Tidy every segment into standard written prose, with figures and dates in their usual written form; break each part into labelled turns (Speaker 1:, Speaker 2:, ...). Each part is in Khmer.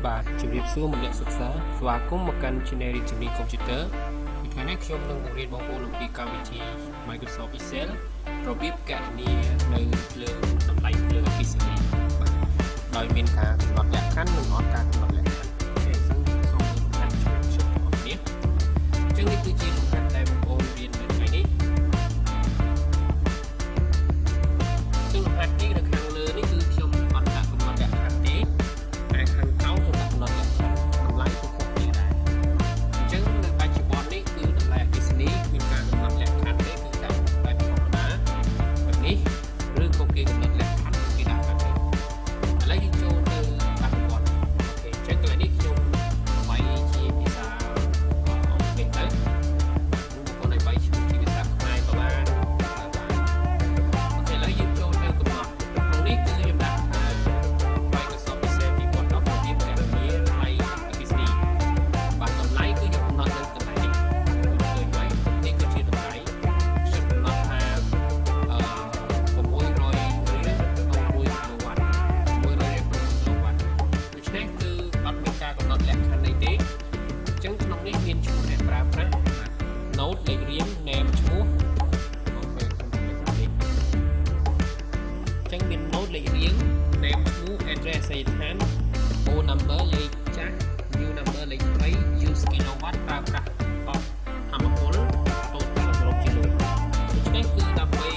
Speaker 1: បាទជំរាបសួរមកអ្នកសិក្សាស្វាគមន៍មកកាន់ Channel រៀនជំនាញកុំព្យូទ័រថ្ងៃនេះខ្ញុំនឹងបង្រៀនបងប្អូនអំពីកម្មវិធី Microsoft Excel របៀបគណនានៅលើតម្លៃលើអគ្គិសនីបាទដោយមានការកំណត់លក្ខខណ្ឌនិងអត់ការកំណត់លក្ខខណ្ឌអូខេអញ្ចឹងសូមមើលលំហាត់ជួយខ្ញុំទាំងអស់គ្នាអញ្ចឹងនេះគឺជាលំហាត់ដែលបងប្អូនរៀននៅថ្ងៃនេះซึ่งលំហាត់នេះនៅខាងលើនេះគឺខ្ញុំអត់ដាក់កំណត់លក្ខខណ្ឌទេតែខាងក្រោមខ្ញុំដាក់កំណត់លក្ខខណ្ឌតម្លៃទៅគ្រប់គ្នាដែរអញ្ចឹងនៅបច្ចុប្បន្ននេះគឺតម្លៃអគ្គិសនីមានការកំណត់លក្ខខណ្ឌទេគឺដាក់បែបធម្មតាបែបនេះឬក៏គេកំណត់លក្ខខណ្ឌគេដាក់បែបនេះឥឡូវយើងចូលទៅដាក់កំណត់អូខេអញ្ចឹងកន្លែងនេះខ្ញុំវាយជាភាសាអង់គ្លេសទៅបងប្អូនឲ្យវាយជាភាសាខ្មែរក៏បានអូខេឥឡូវយើងចូលទៅកំណត់ក្នុងនេះគឺខ្ញុំដាក់Microsoft Excel 2010របៀបគណនាតម្លៃអគ្គិសនីបាទតម្លៃគឺខ្ញុំកំណត់នៅកន្លែងនេះឃើញហើយនេះគឺជាតម្លៃខ្ញុំកំណត់ថា600រៀល1គីឡូវ៉ាត់600រៀល1គីឡូវ៉ាត់ដូច្នេះគឺអត់មានការកំណត់លក្ខខណ្ឌអីទេអញ្ចឹងក្នុងនេះមានឈ្មោះអ្នកប្រើប្រាស់ Note លេខរៀង name ឈ្មោះអូខេខ្ញុំលេខនេះអញ្ចឹងមាន Note លេខរៀង name ឈ្មោះ address ឯកឋាន phone number លេខចាស់ new number លេខថ្មី use kilowatt ប្រើប្រាស់អត់ធម្មពល total សរុបជាលុយដូច្នេះគឺដើម្បី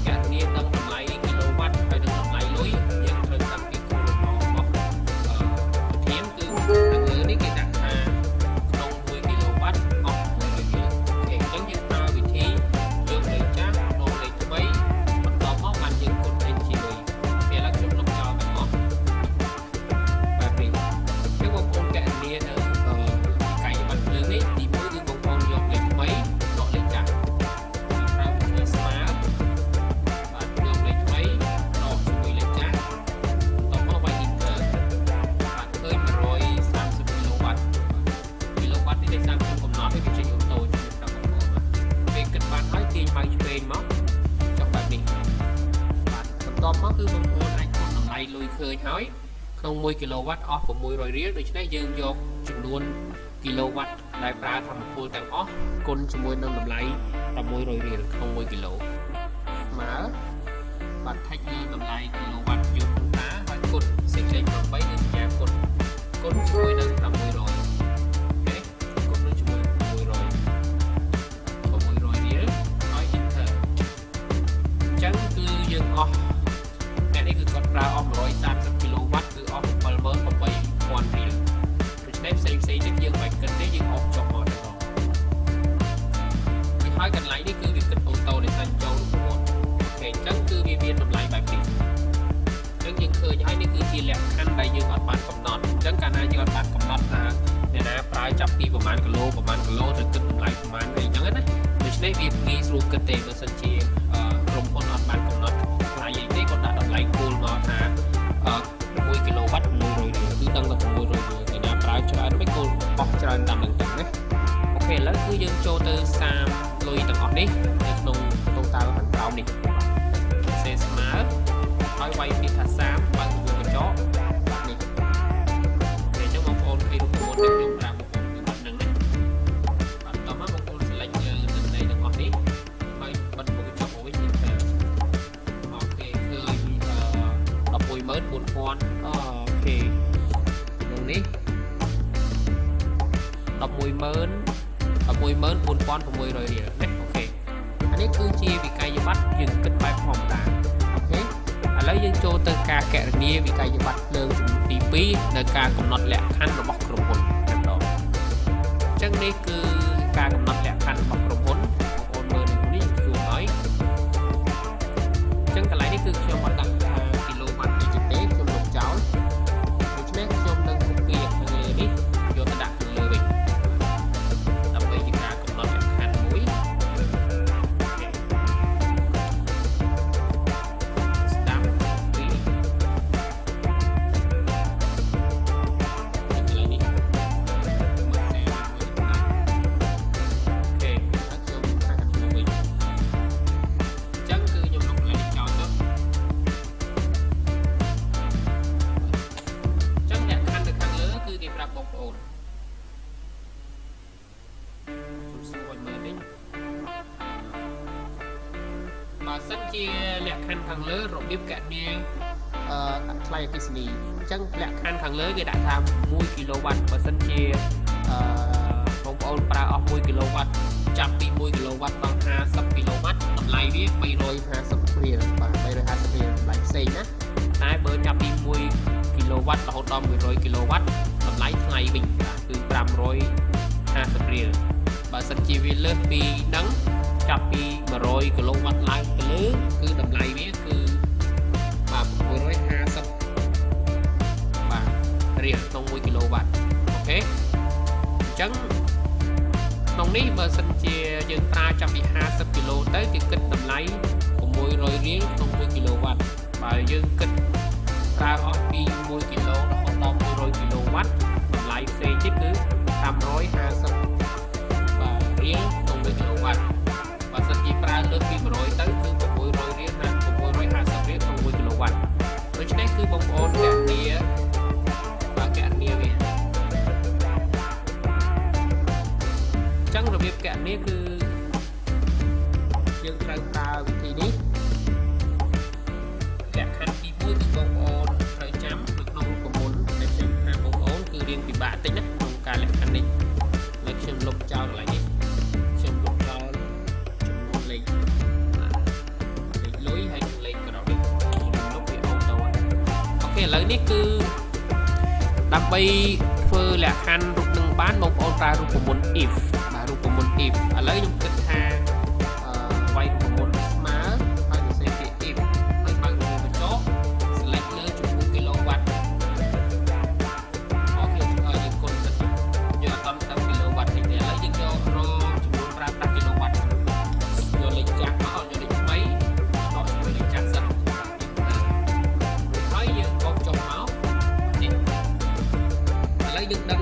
Speaker 1: គណនាដឹងតម្លៃគីឡូវ៉ាត់ហើយនឹងតម្លៃលុយយើងត្រូវតាំងពីគោលដៅរបស់វិធានគឺខាងលើនេះគេដាក់ថាក្នុង1គីឡូវ៉ាត់អស់100រៀលអូខេអញ្ចឹងយើងប្រើវិធីយកលេខចាស់បូកលេខថ្មីបន្ទាប់មកបានយើងគុណលេខជាលុយពេលឡើងខ្ញុំលុបចោលទាំងអស់បែបនេះអញ្ចឹងបងប្អូនកណនានៅកាយប័ណ្ណភ្លើងនេះទី1គឺបងប្អូនយកលេខថ្មីដកលេខចាស់ប្រើវិធីស្មើបាទយកលេខថ្មីដកជាមួយលេខចាស់បន្ទាប់មកវាយ enter បាទឃើញ130គីឡូវ៉ាត់គីឡូវ៉ាត់នេះដែលតាមខ្ញុំកំណត់ឲ្យវាចេញអូតូជួយប្រាប់បងប្អូនបាទពេលគិតបានហើយទាញម៉ៅឆ្វេងមកចុះបែបនេះបាទបន្ទាប់មកគឺបងប្អូនអាចគុណតម្លៃលុយឃើញហើយក្នុង1គីឡូវ៉ាត់អស់600រៀលដូច្នេះយើងយកចំនួនគីឡូវ៉ាត់ដែលប្រើធម្មពលទាំងអស់គុណជាមួយនឹងតម្លៃ600រៀលក្នុង1គីឡូស្មើបាទថេចលើតម្លៃគីឡូវ៉ាត់យន្តតាហើយគុណសេចក្ដី8គឺសញ្ញាគុណជាមួយនឹង600អូខេគុណនឹងជាមួយ600រៀលហើយ enter អញ្ចឹងគឺយើងអស់អ្នកនេះគឺគាត់ប្រើអស់130គីឡូវ៉ាត់គឺអស់78000រៀលដូច្នេះផ្សេងទៀតយើងមិនគិតទេយើងអស់ចុះមកទាំងអស់ពីហើយកន្លែងនេះគឺវាគិតអូតូដែលសាច់ចូលរូបមន្តអូខេអញ្ចឹងគឺវាមានតម្លៃបែបនេះអញ្ចឹងយើងឃើញហើយនេះគឺជាលក្ខខណ្ឌដែលយើងអត់បានកំណត់អញ្ចឹងកាលណាយើងអត់បានកំណត់ថាអ្នកណាប្រើចាប់ពីប្រហែលគីឡូទៅគិតតម្លៃប្រហែលអីអញ្ចឹងណាដូច្នេះវាងាយស្រួលគិតទេបើសិនជាក្រុមហ៊ុនអត់បានកំណត់ថ្លៃអីទេគាត់ដាក់តម្លៃគោលមកថា1គីឡូវ៉ាត់600រៀលគឺដឹងតែ600រៀលគេណាប្រើច្រើនមិនគោលបោះច្រើនតាមនឹងទាំងណាអូខេឥឡូវគឺយើងចូលទៅសាមលុយទាំងអស់នេះនៅក្នុងtotalខាងក្រោមនេះសេស្មើហើយវាយពាក្យថាសាមបើកកញ្ចក់នេះពេលចឹងបងប្អូនឃើញរូបមន្តដែលខ្ញុំប្រាប់បងប្អូនគឺបាត់នឹងនេះបាទតោះមកបងប្អូន select លើទឹកដីទាំងអស់នេះហើយបិទមុខកញ្ចក់មកវិញទៅអូខេឃើញ140,000អូខេក្នុងនេះ114,600រៀលណាអូខេអានេះគឺជាវិក័យប័ត្រយើងគិតបែបធម្មតាអូខេឥឡូវយើងចូលទៅការគណនាវិក័យប័ត្រភ្លើងចំនួនទី2នៅការកំណត់លក្ខខណ្ឌរបស់ក្រុមហ៊ុនតែម្ដងអញ្ចឹងនេះគឺការកំណត់លក្ខខណ្ឌរបស់ក្រុមហ៊ុនបងប្អូនមើលនៅនេះសួរហើយអញ្ចឹងកន្លែងនេះគឺខ្ញុំអត់ដាក់ថាគីឡូវ៉ាត់អីទេខ្ញុំលុបចោលដូច្នេះខ្ញុំនឹង copy ខាងលើនេះយកទៅដាក់ខាងលើវិញដើម្បីជាការកំណត់លក្ខខណ្ឌមួយស្ដាប់ពីកន្លែងនេះ ជាលក្ខខណ្ឌខាងលើរបៀបកណនាថ្លៃអគ្គិសនីអញ្ចឹងលក្ខខណ្ឌខាងលើគេដាក់ថា1គីឡូវ៉ាត់បើសិនជាបងប្អូនប្រើអស់1គីឡូវ៉ាត់ចាប់ពី1គីឡូវ៉ាត់ដល់50គីឡូវ៉ាត់តម្លៃវា350រៀលបាទ350រៀលតម្លៃផ្សេងណាតែបើចាប់ពី1គីឡូវ៉ាត់រហូតដល់100គីឡូវ៉ាត់តម្លៃថ្លៃវិញគឺ550រៀលបើសិនជាវាលើសពីហ្នឹងចាប់ពី100គីឡូវ៉ាត់ឡើងទៅលើគឺតម្លៃវាគឺបាទ650បាទរៀលក្នុង1គីឡូវ៉ាត់អូខេអញ្ចឹងក្នុងនេះបើសិនជាយើងប្រើចាប់ពី50គីឡូទៅគឺគិតតម្លៃ600រៀលក្នុង1គីឡូវ៉ាត់បើយើងគិតប្រើអស់ពី1គីឡូរហូតដល់100គីឡូវ៉ាត់តម្លៃផ្សេងទៀតគឺ550បាទរៀលក្នុង1គីឡូវ៉ាត់បើសិនជាប្រើលើសពី100ទៅគឺ600រៀលណា650រៀលក្នុង1គីឡូវ៉ាត់ដូច្នេះគឺបងប្អូនកណនាបាទកណនាវាចឹងរបៀបកណនាគឺយើងត្រូវប្រើវិធីនេះលក្ខខណ្ឌទី1គឺបងប្អូនត្រូវចាំនៅក្នុងរូបមន្តដែលខ្ញុំថាបងប្អូនគឺរៀនពិបាកតិចណាក្នុងការលក្ខខណ្ឌនេះហើយខ្ញុំលុបចោលកន្លែងនេះខ្ញុំលុបចោលចំនួនលេខលុយហើយនិងលេខក្រោយនេះខ្ញុំលុបវាអូតូអូខេឥឡូវនេះគឺដើម្បីធ្វើលក្ខខណ្ឌរូបនឹងបានបងប្អូនប្រើរូបមន្ត if បាទរូបមន្ត if ឥឡូវខ្ញុំគិតថាវាយរូបមន្តស្មើហើយសរសេរពាក្យ if ហើយបើករូបបញ្ចុះ select លើចំពោះគីឡូវ៉ាត់អូខេយើងគុណទៅយើងអត់តាមគីឡូវ៉ាត់នេះឥឡូវយើងយករងចំនួនប្រើប្រាស់គីឡូវ៉ាត់យកលេខចាស់មកយកលេខ3ដកជាមួយលេខចាស់សិនហើយយើងកុំចុះមកនេះឥឡូវយើងដឹង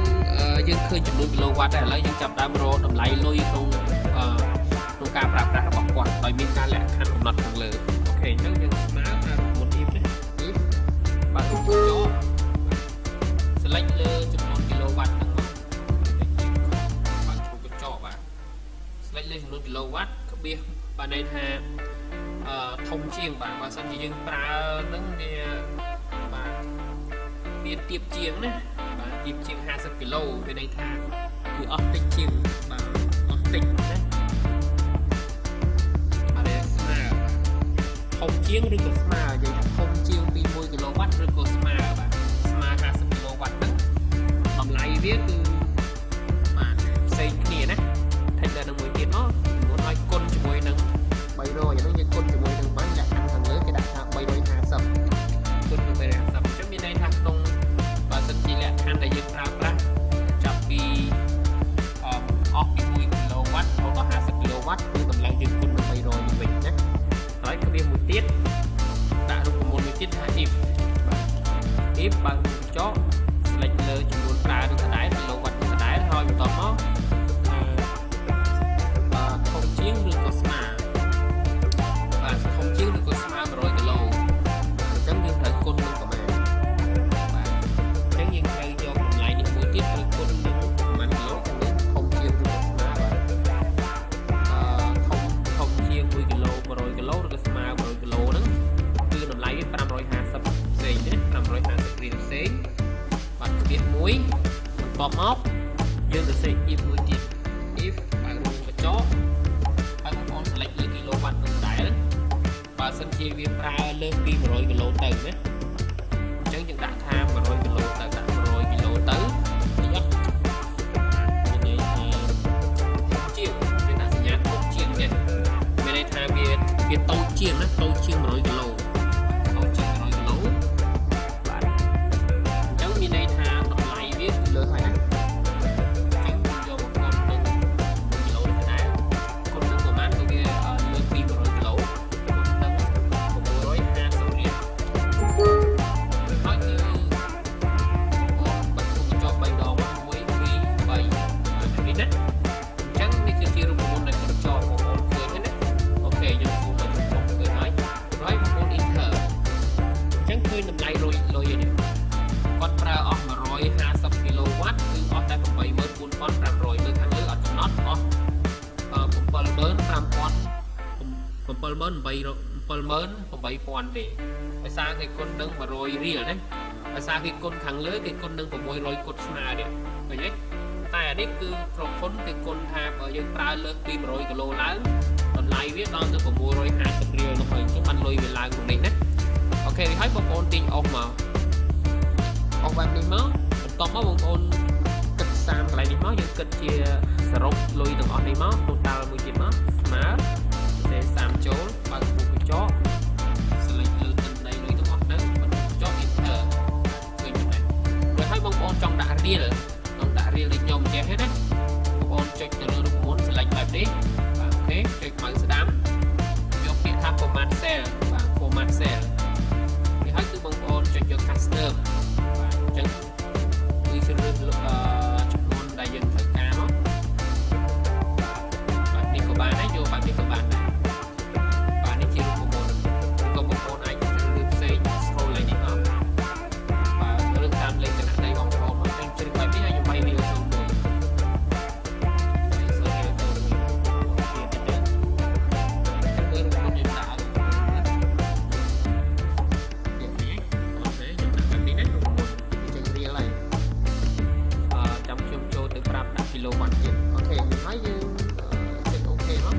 Speaker 1: យើងឃើញចំនួនគីឡូវ៉ាត់តែឥឡូវយើងចាប់ដើមរកតម្លៃលុយក្នុងការប្រើប្រាស់របស់គាត់ដោយមានការលក្ខខណ្ឌកំណត់ខាងលើអូខេអញ្ចឹងយើងស្មើថារូបមន្ត if នេះ if បាទរូបបញ្ចុះ select លើចំនួនគីឡូវ៉ាត់ហ្នឹងមកបាទរូបបញ្ចុះបាទ select លើចំនួនគីឡូវ៉ាត់ក្បៀសបាទន័យថាធំជាងបាទបើសិនជាយើងប្រើហ្នឹងវាបាទវាទៀបជាងណាបាទទៀបជាង50គីឡូវាន័យថាគឺអស់តិចជាងបាទអស់តិចណាធំជាងឬក៏ស្មើនិយាយថាធំជាងពី1គីឡូវ៉ាត់ឬក៏ស្មើបាទស្មើ50គីឡូវ៉ាត់ហ្នឹងតម្លៃវាគឺបាទផ្សេងគ្នាណាថែមដល់មួយទៀតមកចំនួនឲ្យគុណជាមួយនឹង300អានេះយើងគុណជាមួយនឹងបានលក្ខខណ្ឌខាងលើគេដាក់ថា350គុណនឹង350អញ្ចឹងមានន័យថាក្នុងបើសិនជាលក្ខខណ្ឌដែលយើងប្រើប្រាស់ចាប់ពីអស់ពី1គីឡូវ៉ាត់ដល់50គីឡូវ៉ាត់គឺតម្លៃយើងគុណនឹង300នេះវិញណាហើយក្បៀសមួយទៀតដាក់រូបមន្តមួយទៀតថា if បាទ if បើកចុះ select លើចំនួនប្រើនឹងដដែលគីឡូវ៉ាត់នឹងដដែលហើយបន្តមកធំជាងឬក៏ស្មើបាទធំជាងឬក៏ស្មើ100គីឡូអញ្ចឹងយើងត្រូវគុណនឹងប្រមាណបាទអញ្ចឹងយើងត្រូវយកតម្លៃនេះមួយទៀតត្រូវគុណនឹងប្រមាណគីឡូខាងនេះធំជាងឬក៏ស្មើបាទធំជាង1គីឡូ100គីឡូឬក៏ស្មើ100គីឡូហ្នឹងគឺតម្លៃវា550ផ្សេងទេ550រៀលផ្សេងបាទក្បៀសមួយបន្ទាប់មកយើងទៅសេក if មួយទៀត if បើរូបកញ្ចក់ហើយបងប្អូន select លើគីឡូវ៉ាត់នឹងដែរបើសិនជាវាប្រើលើសពី100គីឡូទៅណាអញ្ចឹងយើងដាក់ថា100គីឡូទៅដាក់100គីឡូទៅនេះអត់មានន័យថាជាងយើងដាក់សញ្ញាធំជាងទៀតមានន័យថាវាតូចជាងណាតូចជាង100គីឡូតូចជាង100គីឡូបាទអញ្ចឹងមានន័យថាតម្លៃវាគឺលើសហើយណាយកមកគុណនឹង1គីឡូនេះដែរគុណនឹងប្រមាណគឺវាលើសពី100គីឡូគុណនឹង650រៀលហើយគឺអូបាត់ទៅចុះ3ដង1 2 3នេះណាអញ្ចឹងនេះគឺជារូបមន្តដែលខ្ញុំចងបងប្អូនឃើញណាអូខេខ្ញុំស៊ូមមកខ្ញុំឃើញហើយបងប្អូន enter អញ្ចឹងឃើញតម្លៃលុយនេះគាត់ប្រើអស់150គីឡូវ៉ាត់គឺអស់តែ 84500 លើខាងលើអត់កំណត់អស់ 75000 7800 78000ទេដោយសារគេគុណនឹង100រៀលណាដោយសារគេគុណខាងលើគេគុណនឹង600គុណស្មើនេះឃើញទេតែអានេះគឺក្រុមហ៊ុនគេគុណថាបើយើងប្រើលើសពី100គីឡូឡើងតម្លៃវាដល់ទៅ650រៀលនោះហើយអញ្ចឹងបានលុយវាឡើងក្នុងនេះណាអូខេហើយបងប្អូនទាញអស់មកអស់បែបនេះមកបន្ទាប់មកបងប្អូនគិត30កន្លែងនេះមកយើងគិតជាសរុបលុយទាំងអស់នេះមក total មួយទៀតមកស្មើសេ30ចូលបើកពុកកញ្ចក់select លើទិន្នន័យលុយទាំងអស់ហ្នឹងបើកកញ្ចក់ enter ឃើញទេបើហើយបងប្អូនចង់ដាក់រៀលដូចខ្ញុំចេះទេណាបងប្អូនចុចទៅលើរូបមន្ត select បែបនេះបាទអូខេចុចម៉ៅស្ដាំយកពាក្យថា format cell បាទ format cell នេះហើយគឺបងប្អូនចុចយក custom បាទអញ្ចឹងគឺជ្រើសរើសចំនួនដែលយើងត្រូវការមកបាទនេះក៏បានដែរយកបែបនេះក៏បានដែរបាទនេះជារូបមន្តក៏បងប្អូនអាចជ្រើសរើសផ្សេង scroll ឡើងនេះមកបាទឬតាមលេខគណនីបងប្អូនមកតែជ្រើសបែបនេះឲ្យខ្ញុំបាយរៀលចូលមួយគីឡូវ៉ាត់ទៀតអូខេហើយយើងចុចអូខេមកបង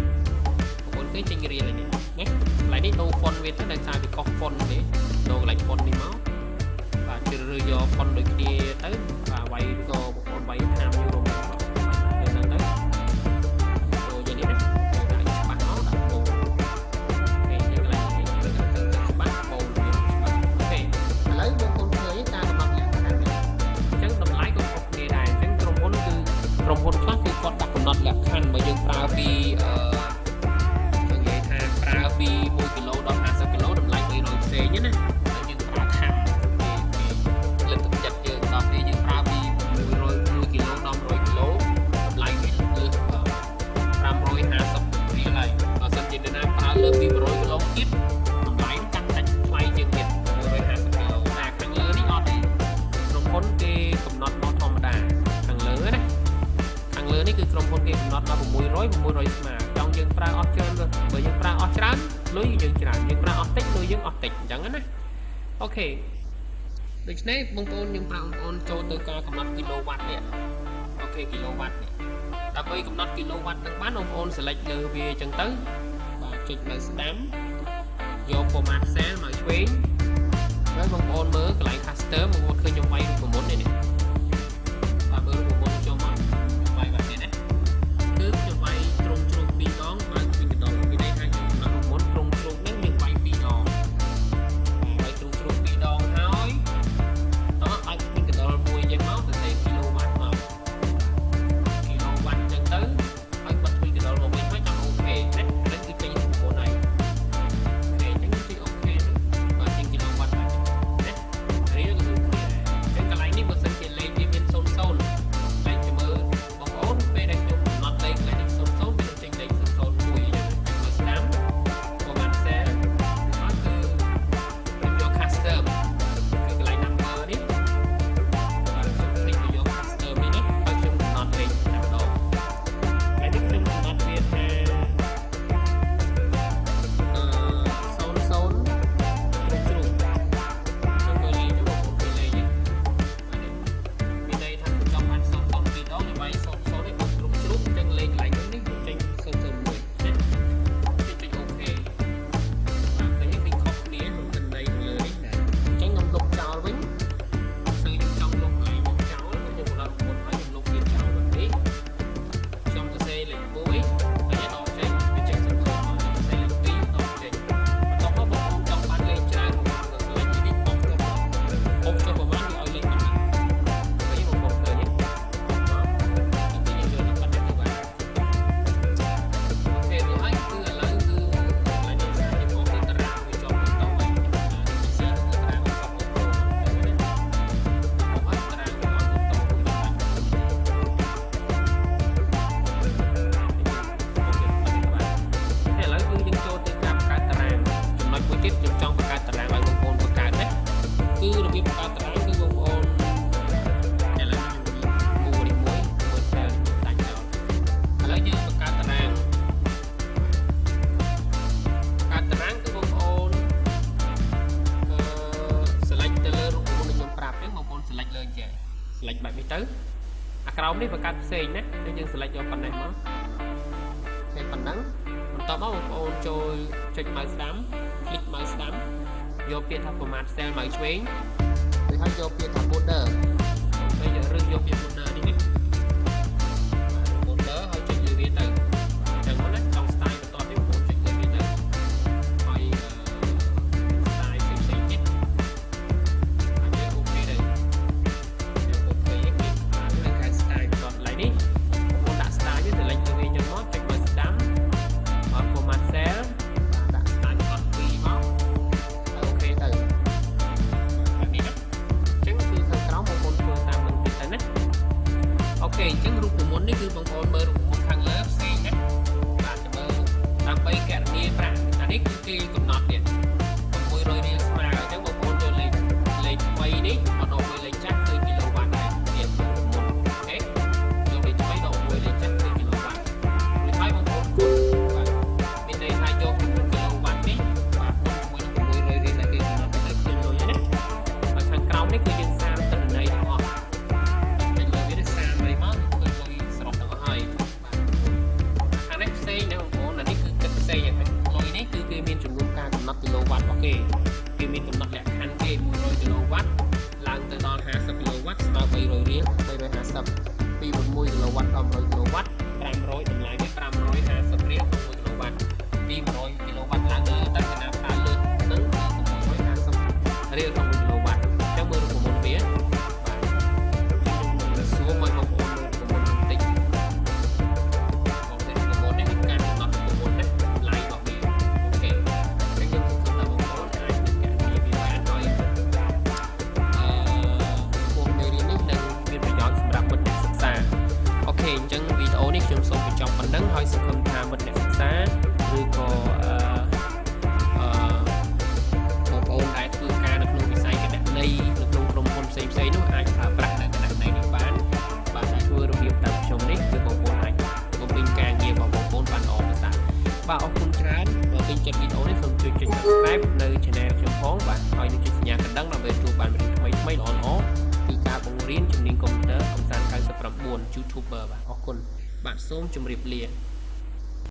Speaker 1: ប្អូនឃើញចេញរៀលនេះណាកន្លែងនេះដូរហ្វុនវាទៅដោយសារវាកុសហ្វុនទេដូរកន្លែងហ្វុននេះមកបាទជ្រើសរើសយកហ្វុនដូចគ្នាទៅបាទវាយក៏បងប្អូនវាយ50យូរ៉ូមកហ្នឹងទៅដូរយ៉ាងនេះណាដាក់ច្បាស់មកដាក់បូអូខេយើងកន្លែងនេះទៅច្បាស់បូវាច្បាស់អូខេឥឡូវបងប្អូនឃើញការកំណត់លក្ខខណ្ឌនេះអញ្ចឹងតម្លៃក៏ខុសគ្នាដែរអញ្ចឹងក្រុមហ៊ុនខ្លះគឺគាត់ដាក់កំណត់លក្ខខណ្ឌបើយើងប្រើពីយើងនិយាយថាប្រើពី1គីឡូដល់50គីឡូតម្លៃ300ផ្សេងណាហើយយើងប្រើខាំលើកទឹកចិត្តយើងដល់ពេលយើងប្រើពី100គីឡូដល់100គីឡូតម្លៃវាលើស550រៀលហើយបើសិនជាអ្នកណាប្រើលើសពី100គីឡូទៀតតម្លៃកាន់តែថ្លៃជាងទៀត150គីឡូតែខាងលើនេះអត់ទេក្រុមហ៊ុនគេកំណត់មកធម្មតាខាងលើណាខាងលើនេះគឺក្រុមហ៊ុនគេកំណត់មក600ស្មើចង់យើងប្រើអស់ច្រើនបើយើងប្រើអស់ច្រើនលុយយើងច្រើនយើងប្រើអស់តិចលុយយើងអស់តិចអញ្ចឹងណាអូខេដូច្នេះបងប្អូនយើងប្រើបងប្អូនចូលទៅការកំណត់គីឡូវ៉ាត់នេះអូខេគីឡូវ៉ាត់នេះដើម្បីកំណត់គីឡូវ៉ាត់នឹងបានបងប្អូន select លើវាអញ្ចឹងទៅបាទចុចនៅស្ដាំយក format cell មកឆ្វេងហើយបងប្អូនមើលកន្លែង custom បងប្អូនឃើញខ្ញុំវាយរូបមន្តនេះបាទមើលរូបមន្តចូលមកវាយបែបនេះណាគឺខ្ញុំវាយត្រង់ជ្រុង2ដងបើវិញកណ្ដុរមានន័យថាខ្ញុំកំណត់រូបមន្តត្រង់ជ្រុងនេះយើងវាយ2ដងវាយត្រង់ជ្រុង2ដងហើយតោះអាចវិញកណ្ដុរមួយយ៉ាងមកទៅសេគីឡូវ៉ាត់មកគីឡូវ៉ាត់អញ្ចឹងទៅហើយបិទវិញកណ្ដុរមកវិញមកចាំអូខេណានេះគឺចេញរូបមន្តហើយអូខេអញ្ចឹងគឺអូខេបាទចេញគីឡូវ៉ាត់ហើយណារៀលក៏ដូចគ្នា ទៀត select បែបនេះទៅអាក្រោមនេះបង្កើតផ្សេងណាហើយយើង select យកប៉ុណ្ណេះមកពេលប៉ុណ្ណឹងបន្ទាប់មកបងប្អូនចូលចុច mouse ស្ដាំ click mouse ស្ដាំយកពាក្យថា format cell មកឆ្វេងឬហើយយកពាក្យថា border ហើយយើងរើសយកពាក្យ border នេះ border ហើយចុចលើវាទៅអញ្ចឹងមកណាក្នុង style បន្ទាប់នេះបងប្អូនចុចលើវាទៅហើយ style ផ្សេងៗទៀតហើយយើងអូខេទៅយើងអូខេនេះហើយកាយ style បន្ទាប់ឡើងនេះបងប្អូនដាក់ style នេះទៅលេចលើវាអញ្ចឹងមកចុច mouse ស្ដាំអត់ format cell ដាក់ style អត់ពីមក អូខេទៅបែបនេះណាអញ្ចឹងគឺខាងក្រោមបងប្អូនធ្វើតាមនឹងទៀតទៅណាអូខេអញ្ចឹងរូបមន្តនេះគឺបងប្អូនមើលរូបមន្តខាងលើផ្សេងណាបាទចាំមើលដើម្បីកណនីប្រាក់អានេះគឺគេកំណត់ទៀត600រៀលស្មើអញ្ចឹងបងប្អូនយកលេខថ្មីនេះមកដល់មួយលេខចាស់គឺគីឡូវ៉ាត់ដែរទៀតរូបមន្តអូខេយកលេខថ្មីដល់មួយលេខចាស់គឺគីឡូវ៉ាត់ឬហើយបងប្អូនគុណបាទមានន័យថាយកគីឡូវ៉ាត់នេះបាទមួយ600រៀលដែលគេកំណត់ទៅឃើញលុយណាហើយខាងក្រោមនេះគឺយើងសាមទិន្នន័យទាំងអស់តែលើវានេះសាមអីមកគឺលុយសរុបទាំងអស់ហើយបាទខាងនេះផ្សេងណាបងប្អូនអានេះគឺគិតផ្សេងយ៉ាងលុយនេះគឺគេមានចំនួនការកំណត់គីឡូវ៉ាត់របស់គេមានកំណត់លក្ខខណ្ឌគេ100គីឡូវ៉ាត់ឡើងទៅដល់50គីឡូវ៉ាត់ស្មើ300រៀល350ពី1គីឡូវ៉ាត់ដល់100គីឡូវ៉ាត់500តម្លៃនេះ550រៀល1គីឡូវ៉ាត់ពី100គីឡូវ៉ាត់ឡើងទៅតែចំណាយប្រើលើនឹង650រៀលក្នុង1គីឡូវ៉ាត់អញ្ចឹងមើលរូបមន្តវាបាទសួរមកបងប្អូនរូបមន្តបន្តិចបងប្អូននេះគឺការកំណត់រូបមន្តណាតម្លៃរបស់វាអូខេអញ្ចឹងខ្ញុំសង្ឃឹមថាបងប្អូនអាចនឹងកណនីវាបានហើយពួកមេរៀននេះនឹងមានប្រយោជន៍សម្រាប់មិត្តអ្នកសិក្សាអូខេអញ្ចឹងវីដេអូនេះខ្ញុំសូមបញ្ចប់ប៉ុណ្ណឹងហើយសង្ឃឹមថាមិត្តអ្នកសិក្សាឬក៏បងប្អូនដែលធ្វើការនៅក្នុងវិស័យគណនេយ្យនៅក្នុងក្រុមហ៊ុនផ្សេងៗនោះអាចប្រើប្រាស់នៅគណនេយ្យនេះបានបាទធ្វើរបៀបតាមខ្ញុំនេះគឺបងប្អូនអាចបំពេញការងាររបស់បងប្អូនបានល្អប្រសើរបាទអរគុណច្រើនបើពេញចិត្តវីដេអូនេះសូមជួយចុច Subscribe នៅ Channel ខ្ញុំផងបាទហើយនឹងចុចសញ្ញាកណ្ដឹងដើម្បីទទួលបានវីដេអូថ្មីៗល្អៗពីការបង្រៀនជំនាញកុំព្យូទ័រកំសាន្ត99 YouTuber បាទអរគុណបាទសូមជម្រាបលា